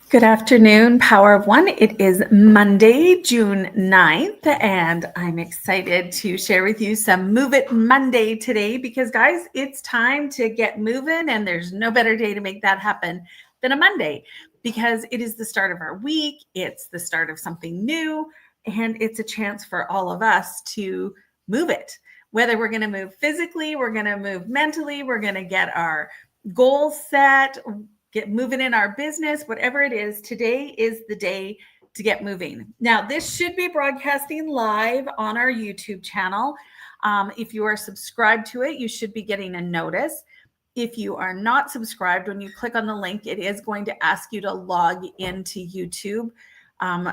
Good afternoon, Power of One. It is Monday, June 9th, and I'm excited to share with you some Move It Monday today because, guys, it's time to get moving, and there's no better day to make that happen than a Monday because it is the start of our week, it's the start of something new, and it's a chance for all of us to move it. Whether we're going to move physically, we're going to move mentally, we're going to get our goals set, get moving in our business, whatever it is, today is the day to get moving. Now, this should be broadcasting live on our YouTube channel. If you are subscribed to it, you should be getting a notice. If you are not subscribed, when you click on the link, it is going to ask you to log into YouTube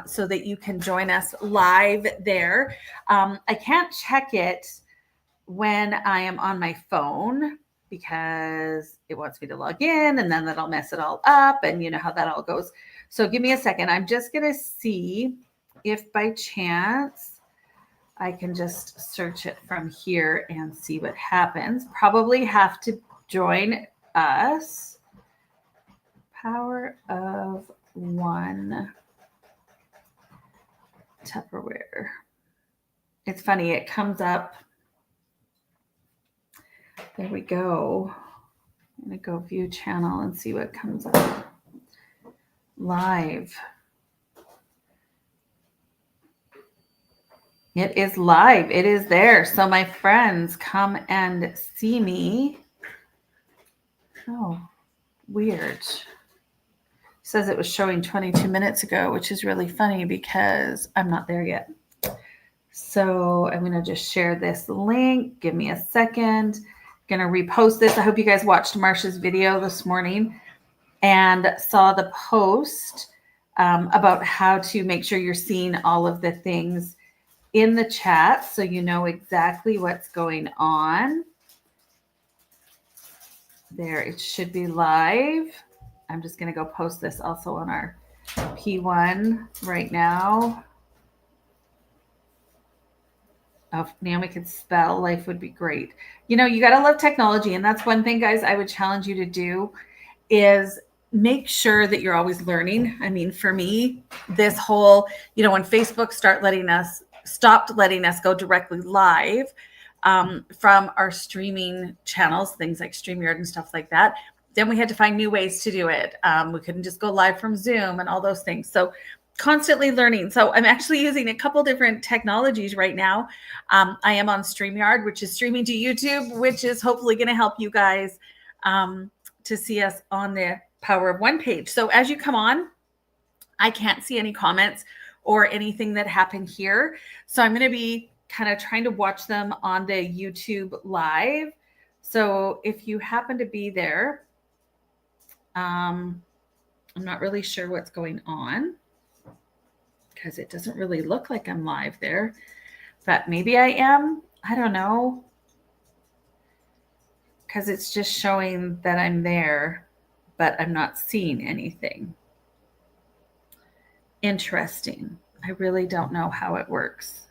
so that you can join us live there. I can't check it when I am on my phone because it wants me to log in and then that'll mess it all up, and you know how that all goes. So give me a second. I'm just going to see if by chance I can just search it from here and see what happens. Probably have to join us. Power of One Tupperware. It's funny, it comes up. There we go. I'm going to go view channel and see what comes up. Live. It is live. It is there. So my friends, come and see me. Oh, weird. It says it was showing 22 minutes ago, which is really funny because I'm not there yet. So I'm going to just share this link. Give me a second. I'm going to repost this. I hope you guys watched Marsha's video this morning and saw the post about how to make sure you're seeing all of the things in the chat so you know exactly what's going on. There, it should be live. I'm just going to go post this also on our P1 right now. Oh, if Naomi could spell, life would be great. You know, you got to love technology. And that's one thing, guys, I would challenge you to do is make sure that you're always learning. I mean, for me, this whole, you know, when Facebook stopped letting us go directly live from our streaming channels, things like StreamYard and stuff like that, then we had to find new ways to do it. We couldn't just go live from Zoom and all those things. So constantly learning. So I'm actually using a couple different technologies right now. I am on StreamYard, which is streaming to YouTube, which is hopefully going to help you guys to see us on the Power of One page. So as you come on, I can't see any comments or anything that happened here. So I'm going to be kind of trying to watch them on the YouTube live. So if you happen to be there, I'm not really sure what's going on because it doesn't really look like I'm live there, but maybe I am. I don't know, because it's just showing that I'm there, but I'm not seeing anything. Interesting. I really don't know how it works.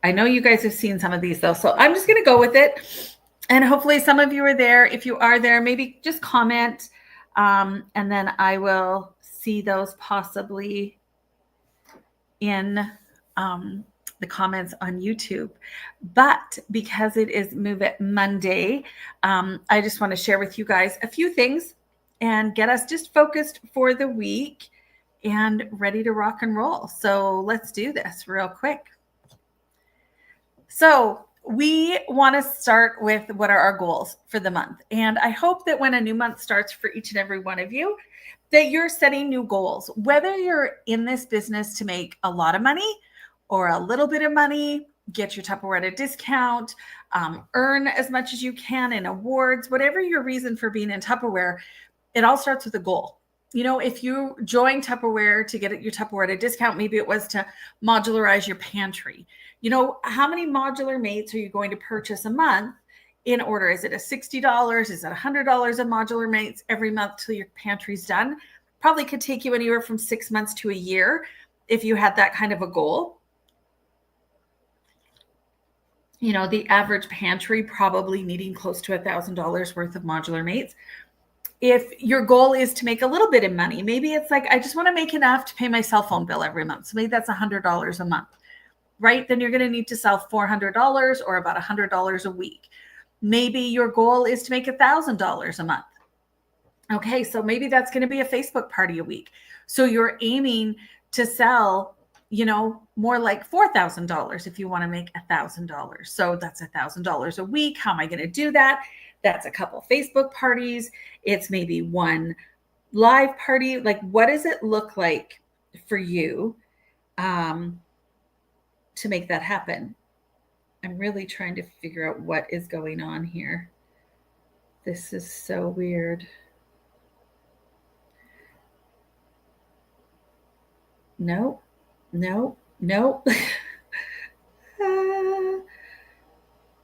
I know you guys have seen some of these though, so I'm just going to go with it. And hopefully some of you are there. If you are there, maybe just comment, and then I will see those possibly in the comments on YouTube. But because it is Move It Monday, I just want to share with you guys a few things and get us just focused for the week and ready to rock and roll. So let's do this real quick. So we want to start with what are our goals for the month. And I hope that when a new month starts for each and every one of you, that you're setting new goals, whether you're in this business to make a lot of money or a little bit of money, get your Tupperware at a discount, earn as much as you can in awards, whatever your reason for being in Tupperware, it all starts with a goal. You know, if you join Tupperware to get your Tupperware at a discount, maybe it was to modularize your pantry. You know, how many modular mates are you going to purchase a month in order? Is it a $60? Is it $100 a modular mates every month till your pantry's done? Probably could take you anywhere from 6 months to a year if you had that kind of a goal. You know, the average pantry probably needing close to $1,000 worth of modular mates. If your goal is to make a little bit of money, maybe it's like, I just want to make enough to pay my cell phone bill every month. So maybe that's $100 a month, right? Then you're going to need to sell $400 or about $100 a week. Maybe your goal is to make $1,000 a month. Okay, so maybe that's going to be a Facebook party a week. So you're aiming to sell, more like $4,000 if you want to make $1,000. So that's $1,000 a week. How am I going to do that? That's a couple Facebook parties. It's maybe one live party. Like, what does it look like for you to make that happen? I'm really trying to figure out what is going on here. This is so weird. No.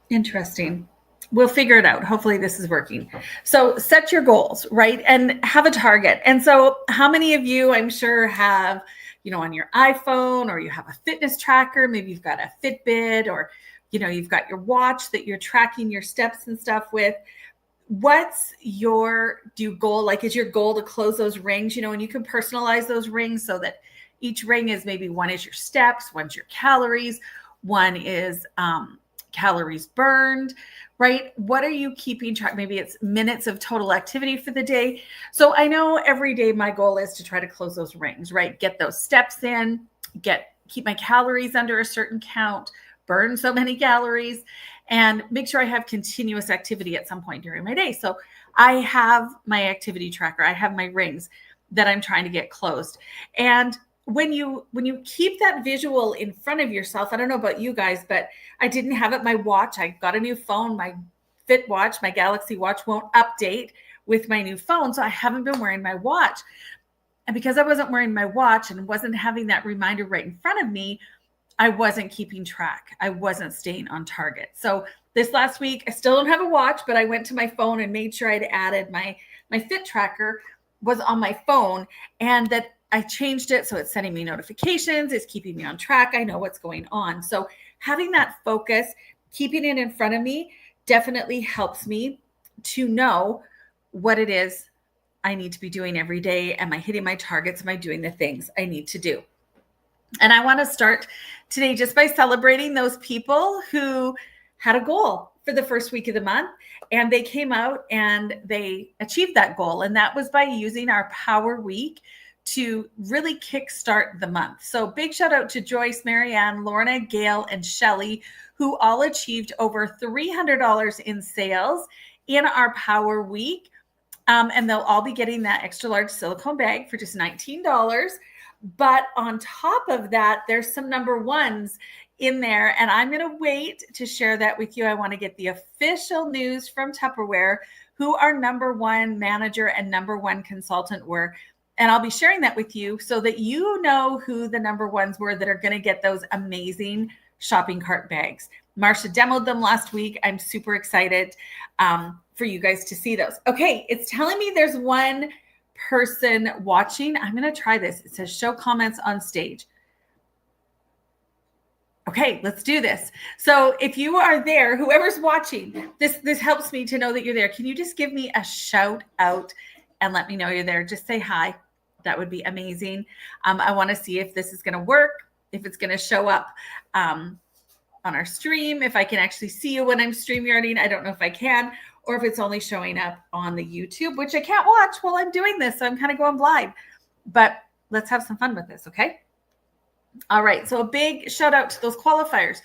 Interesting. We'll figure it out. Hopefully this is working. So set your goals, right? And have a target. And so how many of you, I'm sure, have, on your iPhone, or you have a fitness tracker, maybe you've got a Fitbit, or, you've got your watch that you're tracking your steps and stuff with. What's your goal? Like, is your goal to close those rings, and you can personalize those rings so that each ring is maybe one is your steps, one's your calories, one is calories burned, right? What are you keeping track? Maybe it's minutes of total activity for the day. So I know every day my goal is to try to close those rings, right? Get those steps in, keep my calories under a certain count, burn so many calories, and make sure I have continuous activity at some point during my day. So I have my activity tracker. I have my rings that I'm trying to get closed. And when you keep that visual in front of yourself, I don't know about you guys, but I didn't have it. My watch, I got a new phone, my Fit watch, my Galaxy watch won't update with my new phone. So I haven't been wearing my watch. And because I wasn't wearing my watch and wasn't having that reminder right in front of me, I wasn't keeping track. I wasn't staying on target. So this last week, I still don't have a watch, but I went to my phone and made sure I'd added my Fit tracker was on my phone, and that I changed it so it's sending me notifications, it's keeping me on track. I know what's going on. So having that focus, keeping it in front of me, definitely helps me to know what it is I need to be doing every day. Am I hitting my targets? Am I doing the things I need to do? And I want to start today just by celebrating those people who had a goal for the first week of the month, and they came out and they achieved that goal. And that was by using our Power Week to really kickstart the month. So big shout out to Joyce, Marianne, Lorna, Gail, and Shelly, who all achieved over $300 in sales in our Power Week. And they'll all be getting that extra large silicone bag for just $19. But on top of that, there's some number ones in there, and I'm going to wait to share that with you. I want to get the official news from Tupperware, who our number one manager and number one consultant were. And I'll be sharing that with you so that you know who the number ones were that are going to get those amazing shopping cart bags. Marsha demoed them last week. I'm super excited for you guys to see those. Okay, it's telling me there's one person watching. I'm going to try this. It says show comments on stage. Okay, let's do this. So if you are there, whoever's watching, this helps me to know that you're there. Can you just give me a shout out and let me know you're there? Just say hi. That would be amazing. I want to see if this is going to work, if it's going to show up on our stream, if I can actually see you when I'm StreamYarding. I don't know if I can, or if it's only showing up on the YouTube, which I can't watch while I'm doing this. So I'm kind of going blind, but let's have some fun with this. Okay. All right. So a big shout out to those qualifiers.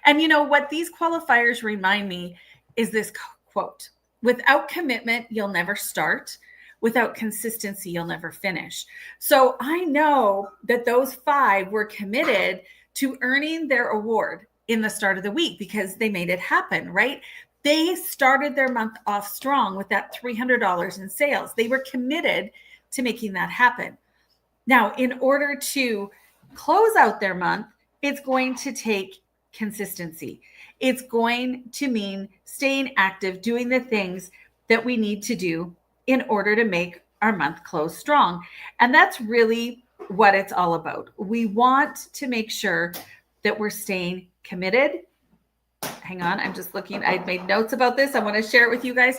And you know what these qualifiers remind me is this quote: without commitment, you'll never start. Without consistency, you'll never finish. So I know that those 5 were committed to earning their award in the start of the week because they made it happen, right? They started their month off strong with that $300 in sales. They were committed to making that happen. Now, in order to close out their month, it's going to take consistency. It's going to mean staying active, doing the things that we need to do in order to make our month close strong. And that's really what it's all about. We want to make sure that we're staying committed. Hang on, I'm just looking. I made notes about this. I want to share it with you guys.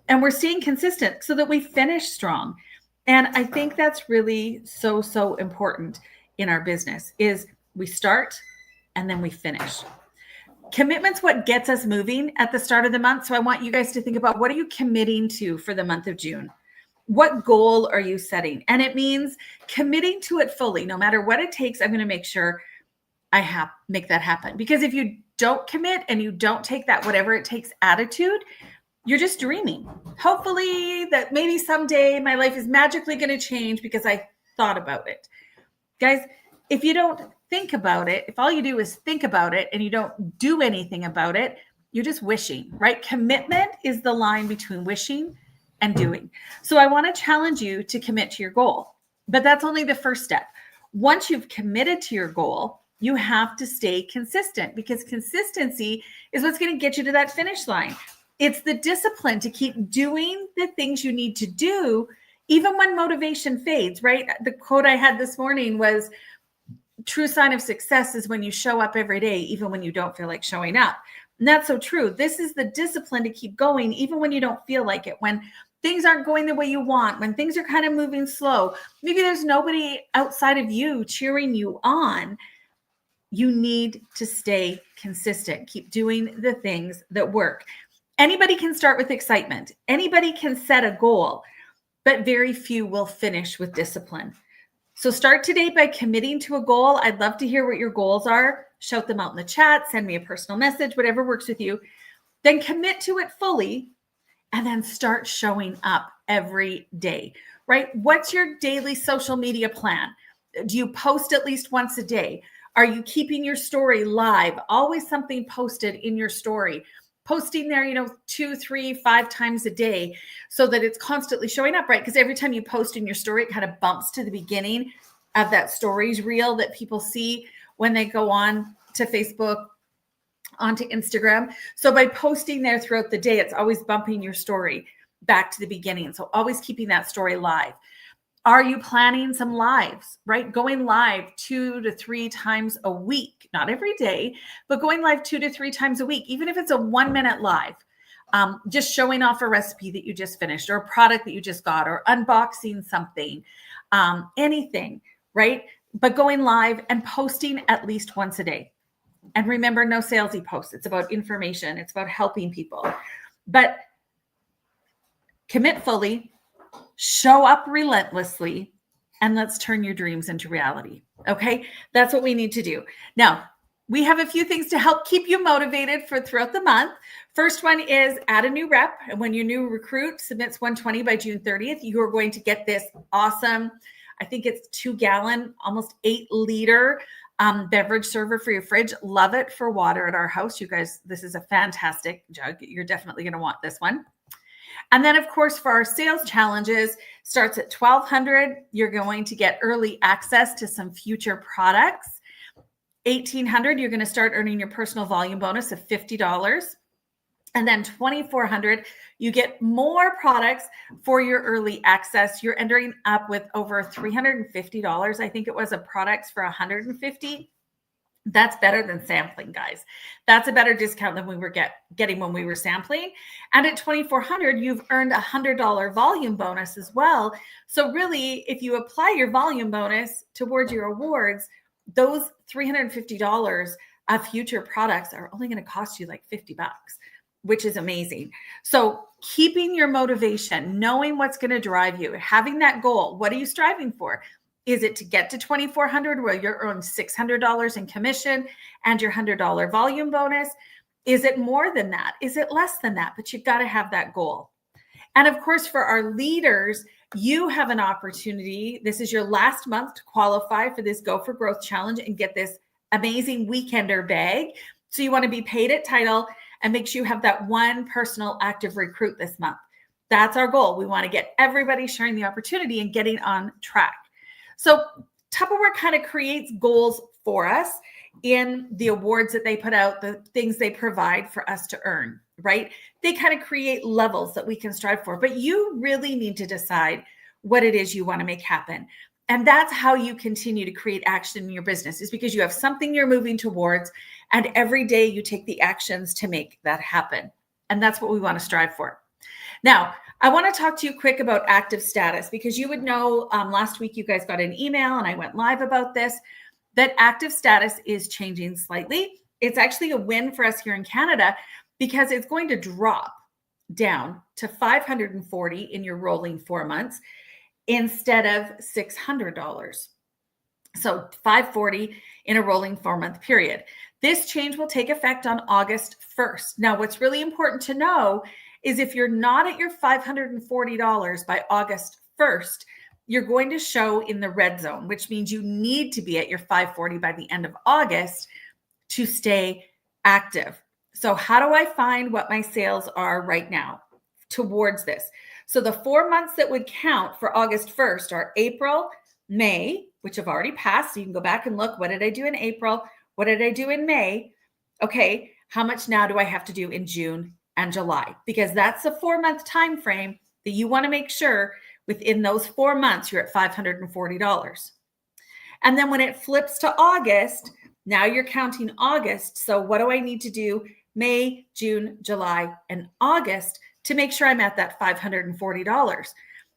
and we're staying consistent so that we finish strong. And I think that's really so, so important in our business is we start and then we finish. Commitment's what gets us moving at the start of the month. So I want you guys to think about, what are you committing to for the month of June? What goal are you setting? And it means committing to it fully. No matter what it takes, I'm going to make sure I make that happen. Because if you don't commit and you don't take that whatever it takes attitude, you're just dreaming. Hopefully that maybe someday my life is magically going to change because I thought about it. Guys, if you don't think about it, if all you do is think about it and you don't do anything about it, you're just wishing, right? Commitment is the line between wishing and doing. So I want to challenge you to commit to your goal, but that's only the first step. Once you've committed to your goal, you have to stay consistent, because consistency is what's going to get you to that finish line. It's the discipline to keep doing the things you need to do, even when motivation fades, right? The quote I had this morning was, true sign of success is when you show up every day, even when you don't feel like showing up. And that's so true. This is the discipline to keep going, even when you don't feel like it, when things aren't going the way you want, when things are kind of moving slow. Maybe there's nobody outside of you cheering you on. You need to stay consistent. Keep doing the things that work. Anybody can start with excitement. Anybody can set a goal, but very few will finish with discipline. So start today by committing to a goal. I'd love to hear what your goals are. Shout them out in the chat. Send me a personal message, whatever works with you. Then commit to it fully, and then start showing up every day, right? What's your daily social media plan? Do you post at least once a day? Are you keeping your story live? Always something posted in your story. Posting there, 2, 3, 5 times a day so that it's constantly showing up, right? Because every time you post in your story, it kind of bumps to the beginning of that stories reel that people see when they go on to Facebook, onto Instagram. So by posting there throughout the day, it's always bumping your story back to the beginning. So always keeping that story live. Are you planning some lives, right? Going live 2 to 3 times a week, not every day, but going live 2 to 3 times a week, even if it's a 1-minute live, just showing off a recipe that you just finished or a product that you just got or unboxing something, anything, right? But going live and posting at least once a day. And remember, no salesy posts. It's about information. It's about helping people. But commit fully, show up relentlessly, and let's turn your dreams into reality. Okay, that's what we need to do. Now, we have a few things to help keep you motivated for throughout the month. First one is add a new rep. And when your new recruit submits 120 by June 30th, you are going to get this awesome, I think it's 2-gallon, almost 8-liter beverage server for your fridge. Love it for water at our house. You guys, this is a fantastic jug. You're definitely going to want this one. And then, of course, for our sales challenges, starts at $1,200. You're going to get early access to some future products. $1,800, you're going to start earning your personal volume bonus of $50. And then $2,400, you get more products for your early access. You're ending up with over $350. I think it was a products for $150. That's better than sampling, guys. That's a better discount than we were getting when we were sampling. And at $2,400, you've earned a $100 volume bonus as well. So really, if you apply your volume bonus towards your awards, those $350 of future products are only going to cost you like $50, which is amazing. So keeping your motivation, knowing what's going to drive you, having that goal. What are you striving for? Is it to get to $2,400 where you're earning $600 in commission and your $100 volume bonus? Is it more than that? Is it less than that? But you've got to have that goal. And of course, for our leaders, you have an opportunity. This is your last month to qualify for this Go for Growth Challenge and get this amazing weekender bag. So you want to be paid at title and make sure you have that one personal active recruit this month. That's our goal. We want to get everybody sharing the opportunity and getting on track. So Tupperware kind of creates goals for us in the awards that they put out, the things they provide for us to earn, right? They kind of create levels that we can strive for, but you really need to decide what it is you want to make happen. And that's how you continue to create action in your business, is because you have something you're moving towards, and every day you take the actions to make that happen. And that's what we want to strive for. Now, I want to talk to you quick about active status, because you would know last week you guys got an email and I went live about this, that active status is changing slightly. It's actually a win for us here in Canada because it's going to drop down to $540 in your rolling 4 months instead of $600. So $540 in a rolling 4-month period. This change will take effect on August 1st. Now, what's really important to know is if you're not at your $540 by August 1st, you're going to show in the red zone, which means you need to be at your $540 by the end of August to stay active. So how do I find what my sales are right now towards this? So the 4 months that would count for August 1st are April, May, which have already passed. So you can go back and look, what did I do in April? What did I do in May? Okay, how much now do I have to do in June and July? Because that's the 4-month time frame that you want to make sure within those 4 months you're at $540. And then when it flips to August, now you're counting August. So what do I need to do May, June, July, and August to make sure I'm at that $540?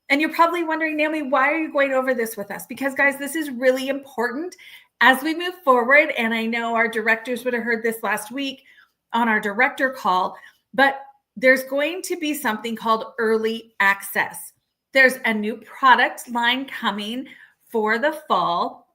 And you're probably wondering, Naomi, why are you going over this with us? Because guys, this is really important as we move forward. And I know our directors would have heard this last week on our director call, but there's going to be something called early access. There's a new product line coming for the fall,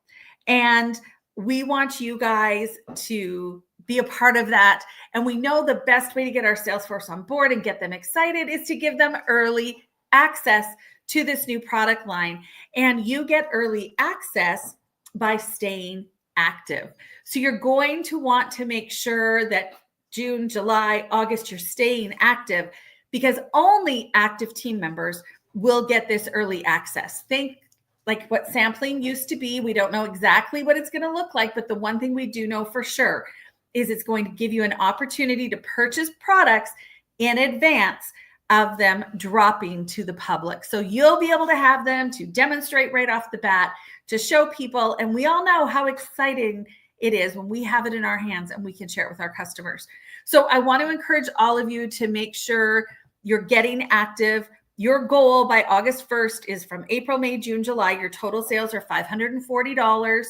and we want you guys to be a part of that. And we know the best way to get our sales force on board and get them excited is to give them early access to this new product line. And you get early access by staying active. So you're going to want to make sure that June, July, August, you're staying active, because only active team members will get this early access. Think like what sampling used to be. We don't know exactly what it's going to look like, but the one thing we do know for sure is it's going to give you an opportunity to purchase products in advance of them dropping to the public. So you'll be able to have them to demonstrate right off the bat, to show people. And we all know how exciting it is when we have it in our hands and we can share it with our customers. So I want to encourage all of you to make sure you're getting active. Your goal by August 1st is from April, May, June, July. Your total sales are $540.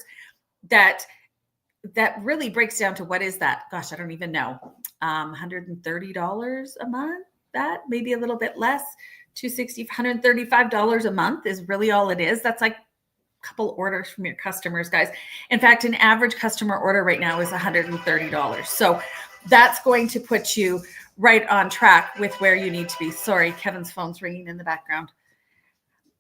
That really breaks down to, what is that? Gosh, I don't even know. $130 a month, that maybe a little bit less. $260, $135 a month is really all it is. That's like a couple orders from your customers, guys. In fact, an average customer order right now is $130. So that's going to put you right on track with where you need to be. Sorry, Kevin's phone's ringing in the background.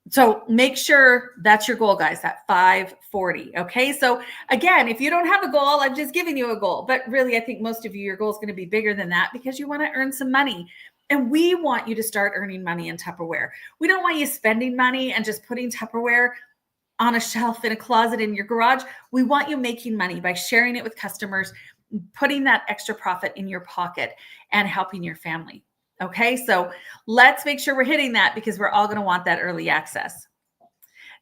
So make sure that's your goal, guys, that 540. Okay. So again, if you don't have a goal, I'm just giving you a goal, but really, I think most of you, your goal is going to be bigger than that, because you want to earn some money. And we want you to start earning money in Tupperware. We don't want you spending money and just putting Tupperware on a shelf in a closet in your garage. We want you making money by sharing it with customers, putting that extra profit in your pocket and helping your family. Okay, so let's make sure we're hitting that, because we're all going to want that early access.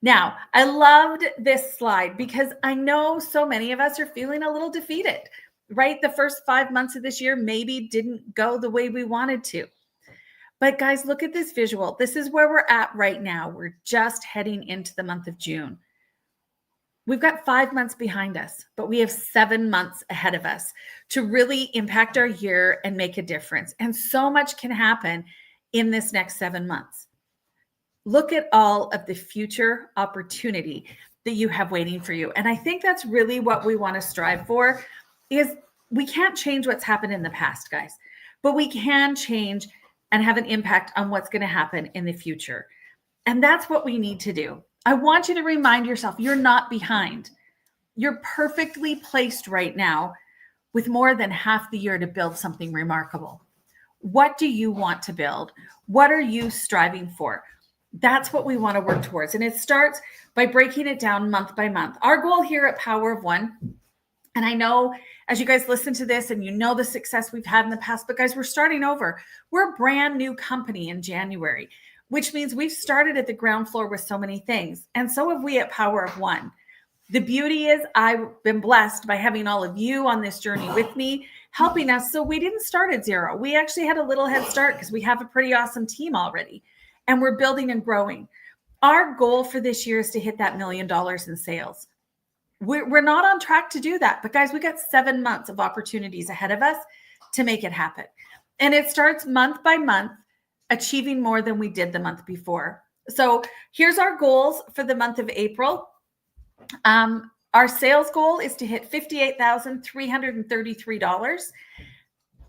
Now, I loved this slide because I know so many of us are feeling a little defeated, right? The first 5 months of this year maybe didn't go the way we wanted to. But guys, look at this visual. This is where we're at right now. We're just heading into the month of June. We've got 5 months behind us, but we have 7 months ahead of us to really impact our year and make a difference. And so much can happen in this next 7 months. Look at all of the future opportunity that you have waiting for you. And I think that's really what we want to strive for. Is we can't change what's happened in the past, guys, but we can change and have an impact on what's going to happen in the future. And that's what we need to do. I want you to remind yourself, you're not behind. You're perfectly placed right now with more than half the year to build something remarkable. What do you want to build? What are you striving for? That's what we want to work towards. And it starts by breaking it down month by month. Our goal here at Power of One, and I know as you guys listen to this and you know the success we've had in the past, but guys, we're starting over. We're a brand new company in January, which means we've started at the ground floor with so many things. And so have we at Power of One. The beauty is I've been blessed by having all of you on this journey with me, helping us. So we didn't start at zero. We actually had a little head start because we have a pretty awesome team already, and we're building and growing. Our goal for this year is to hit that $1 million in sales. We're not on track to do that, but guys, we got 7 months of opportunities ahead of us to make it happen. And it starts month by month, achieving more than we did the month before. So here's our goals for the month of April. Our sales goal is to hit $58,333.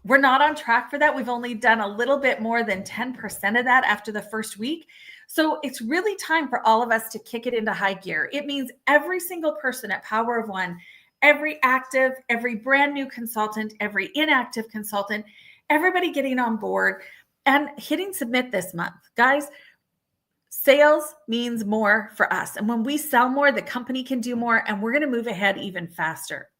We're not on track for that. We've only done a little bit more than 10% of that after the first week. So it's really time for all of us to kick it into high gear. It means every single person at Power of One, every active, every brand new consultant, every inactive consultant, everybody getting on board and hitting submit this month. Guys, sales means more for us. And when we sell more, the company can do more, and we're going to move ahead even faster.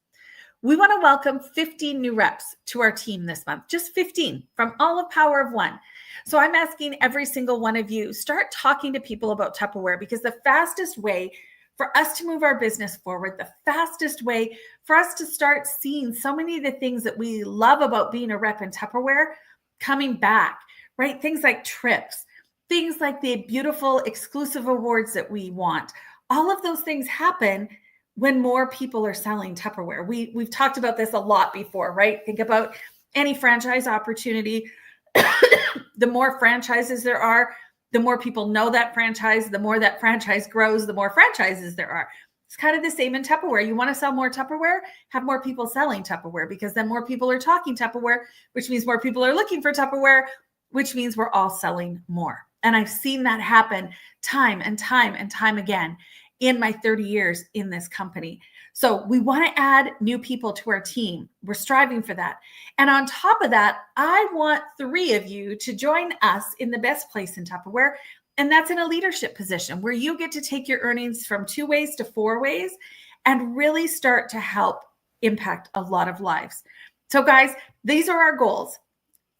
We want to welcome 15 new reps to our team this month, just 15 from all of Power of One. So I'm asking every single one of you, start talking to people about Tupperware, because the fastest way for us to move our business forward, the fastest way for us to start seeing so many of the things that we love about being a rep in Tupperware coming back, right? Things like trips, things like the beautiful exclusive awards that we want. All of those things happen when more people are selling Tupperware. We've talked about this a lot before, right? Think about any franchise opportunity. The more franchises there are, the more people know that franchise, the more that franchise grows, the more franchises there are. It's kind of the same in Tupperware. You want to sell more Tupperware, have more people selling Tupperware, because then more people are talking Tupperware, which means more people are looking for Tupperware, which means we're all selling more. And I've seen that happen time and time and time again in my 30 years in this company. So we want to add new people to our team. We're striving for that. And on top of that, I want 3 of you to join us in the best place in Tupperware. And that's in a leadership position where you get to take your earnings from 2 ways to 4 ways and really start to help impact a lot of lives. So guys, these are our goals.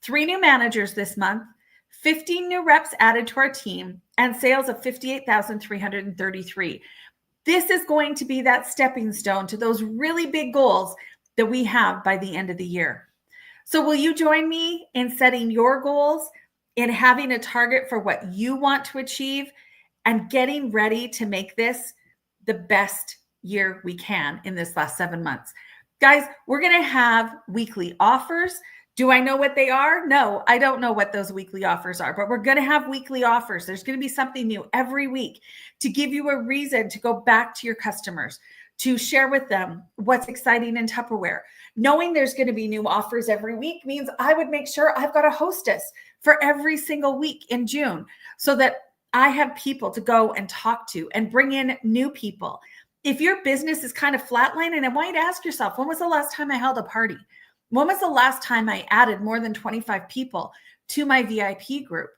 3 new managers this month, 15 new reps added to our team, and sales of $58,333. This is going to be that stepping stone to those really big goals that we have by the end of the year. So will you join me in setting your goals, in having a target for what you want to achieve, and getting ready to make this the best year we can in this last 7 months? Guys, we're going to have weekly offers. Do I know what they are? No, I don't know what those weekly offers are, but we're going to have weekly offers. There's going to be something new every week to give you a reason to go back to your customers, to share with them what's exciting in Tupperware. Knowing there's going to be new offers every week means I would make sure I've got a hostess for every single week in June so that I have people to go and talk to and bring in new people. If your business is kind of flatlining, I want you to ask yourself, when was the last time I held a party? When was the last time I added more than 25 people to my VIP group?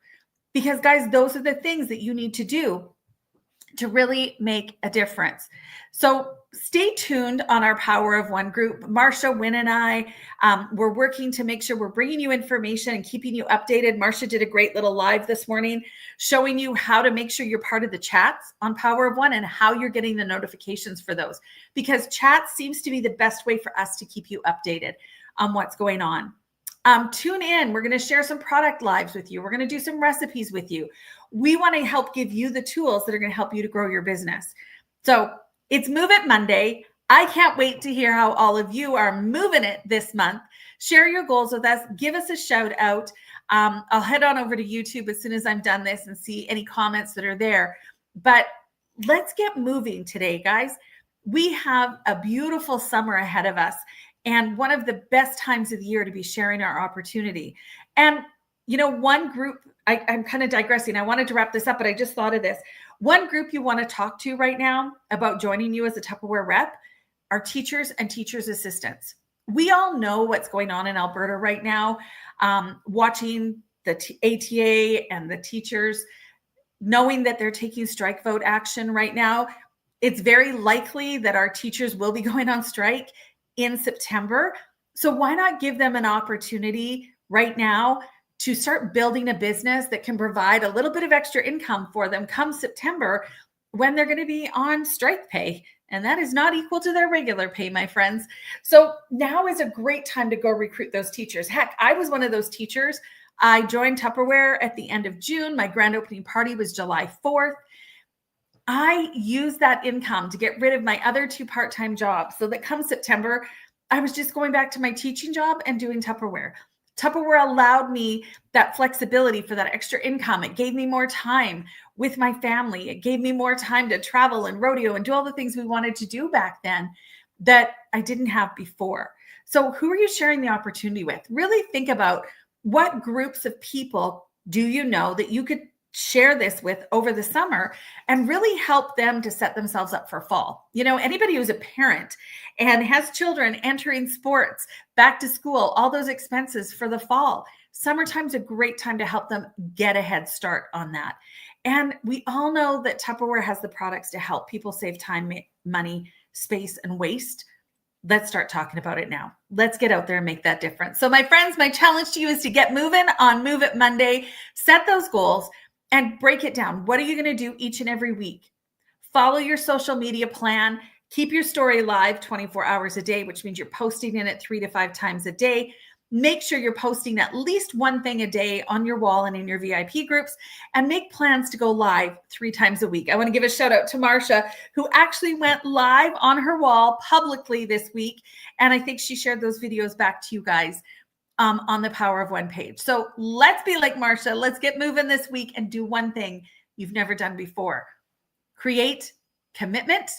Because guys, those are the things that you need to do to really make a difference. So stay tuned on our Power of One group. Marsha, Wynn, and I, we're working to make sure we're bringing you information and keeping you updated. Marsha did a great little live this morning showing you how to make sure you're part of the chats on Power of One and how you're getting the notifications for those, because chat seems to be the best way for us to keep you updated on what's going on. Tune in. We're going to share some product lives with you. We're going to do some recipes with you. We want to help give you the tools that are going to help you to grow your business. So it's Move It Monday. I can't wait to hear how all of you are moving it this month. Share your goals with us. Give us a shout out. I'll head on over to YouTube as soon as I'm done this and see any comments that are there. But let's get moving today, guys. We have a beautiful summer ahead of us, and one of the best times of the year to be sharing our opportunity. And, you know, one group, I'm kind of digressing. I wanted to wrap this up, but I just thought of this. One group you want to talk to right now about joining you as a Tupperware rep are teachers and teachers' assistants. We all know what's going on in Alberta right now, watching the ATA and the teachers, knowing that they're taking strike vote action right now. It's very likely that our teachers will be going on strike in September. So why not give them an opportunity right now to start building a business that can provide a little bit of extra income for them come September when they're going to be on strike pay And that is not equal to their regular pay, my friends. So now is a great time to go recruit those teachers. Heck, I was one of those teachers. I joined Tupperware at the end of June. My grand opening party was July 4th. I used that income to get rid of my other 2 part-time jobs so that come September, I was just going back to my teaching job and doing Tupperware. Tupperware allowed me that flexibility for that extra income. It gave me more time with my family. It gave me more time to travel and rodeo and do all the things we wanted to do back then that I didn't have before. So who are you sharing the opportunity with? Really think about what groups of people do you know that you could share this with over the summer and really help them to set themselves up for fall. You know, anybody who's a parent and has children entering sports, back to school, all those expenses for the fall, summertime's a great time to help them get a head start on that. And we all know that Tupperware has the products to help people save time, money, space, and waste. Let's start talking about it now. Let's get out there and make that difference. So my friends, my challenge to you is to get moving on Move It Monday, set those goals, and break it down. What are you going to do each and every week? Follow your social media plan. Keep your story live 24 hours a day, which means you're posting in it 3 to 5 times a day. Make sure you're posting at least one thing a day on your wall and in your VIP groups, and make plans to go live 3 times a week. I want to give a shout out to Marsha, who actually went live on her wall publicly this week. And I think she shared those videos back to you guys on the Power of One page. So let's be like Marsha. Let's get moving this week and do one thing you've never done before. Create commitment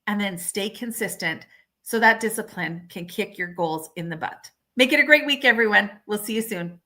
and then stay consistent so that discipline can kick your goals in the butt. Make it a great week, everyone. We'll see you soon.